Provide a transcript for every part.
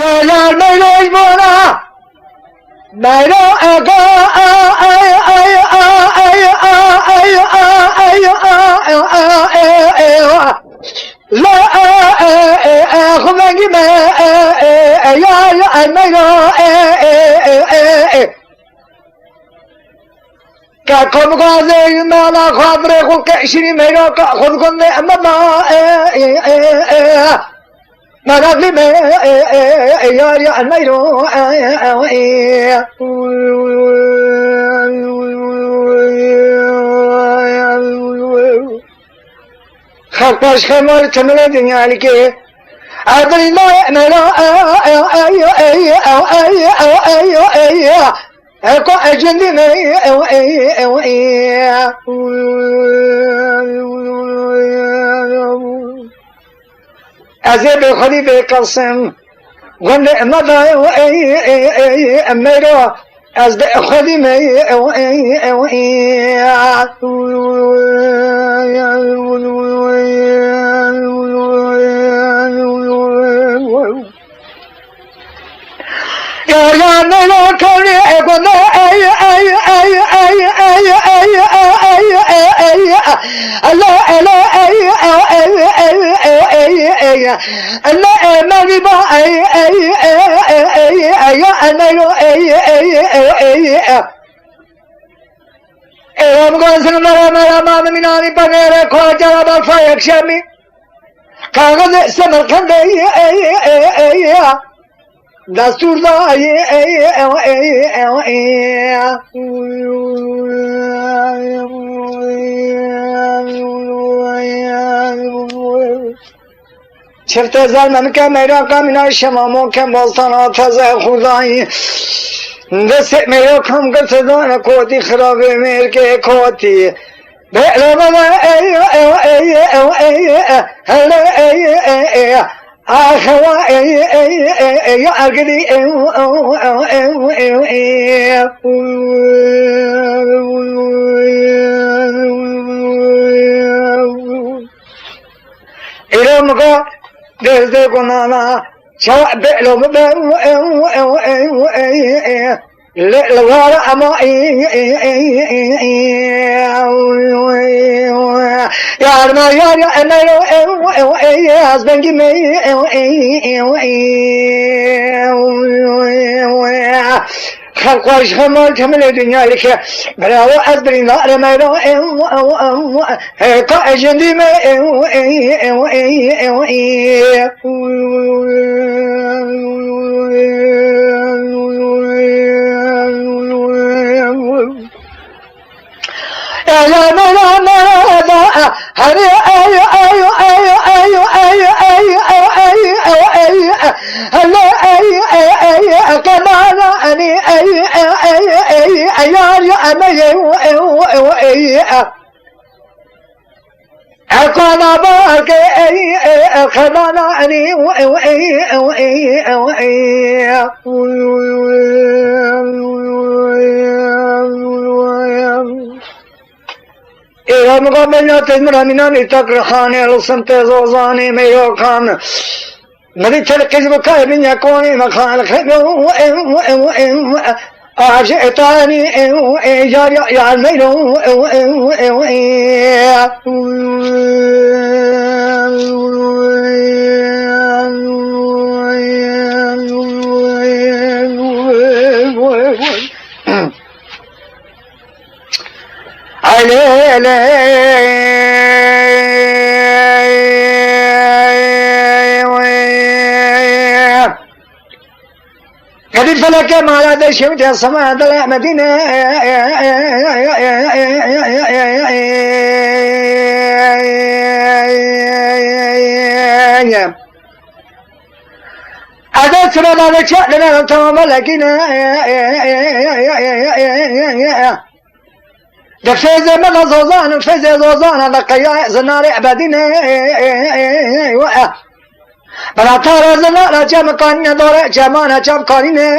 يا الميلوش بونا ميلو أكا لا خذني ما يا الميلو كم غازي ما لا خاطري خذ كشري ميلو خذ كن أمام ما نقلي ما يا الميلو خلقاش خمر تمل الدنيا لك أدري لا ملا أكو أجندي ما أزيب خدي بقسم غنى مضى أميرو أزيب خدي ما يا نلا كوني أقول الله ما يبغى ما مناني بنيرة خواجة بالفايق شامي كاغذ سمرقند دستور دا شفت زلمن که میرا کامنا شمامو که باستانا تزه خدایی دست میرا کم که صدان کوتی خرابه میر که کوتی بلا بلا آخوا يا أرجلي إلى مكان desde كنا شاب بلو بلو لغار أما يا ما يا أنا يا أزبنجي خلقاش خمال تمل الدنيا لك بلا أزبرين لا ما يرو كأجندي ما يا ملا هري هلا كمان أني يا أمي أكون أباك كمان أني إلى مقابلنا تزمر مناني تقرخاني لصمت زوزاني ميو كان مدي تلقز بكاي من يكوني مخال خبو أعجئتاني يا الميلو قد فلك ما لا دشمت السماء طلع مدينة أدت لنا لنا تمام لكن دفيز من زوزان فيز زوزان لقيا زنار عبادنا بلا ترى زنار جم كان دور جمانه جم كارين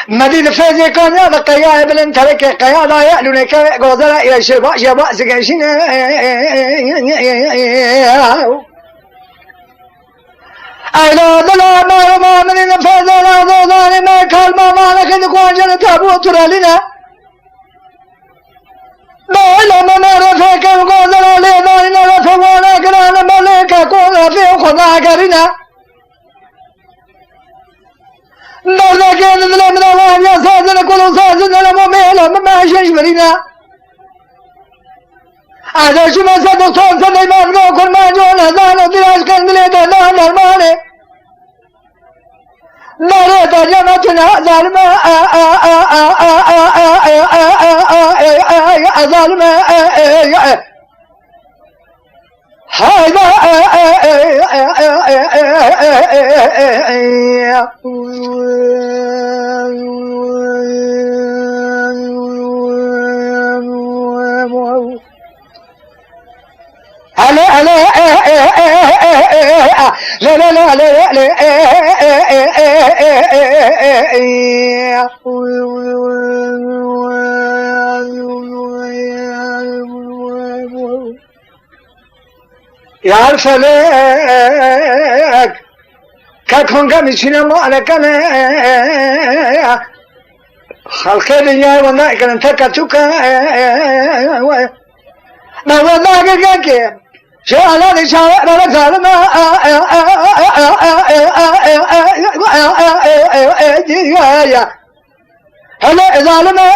مديد فيز كان لقيا بلن ترك قيا لا يعلنك غزل الى شباب شباب سكنشين أيلا دلا ما من فزنا ضوضان ما كلمة ما لكن كوانجنا تابو ترالنا ما لما ما رفيك وقوزنا لنا رفقونا كرانا ملكا كونا في خدا كرنا نرنا كين ظلمنا واجا سازنا كل سازنا لما ميلا ما شجبرنا هذا شو ما صدق صوت سليمان ما كل ما جونا زانو دراج كان بليدا نهر مالي مريت جمتنا ظلمة ظلمة هذا لا لا لا لا لا يا فلك ككون كمشينا ما لكنا خلق الدنيا ونا كن تكتوك ما ونا كك شالني شالنا ظالما يا هلا ظالما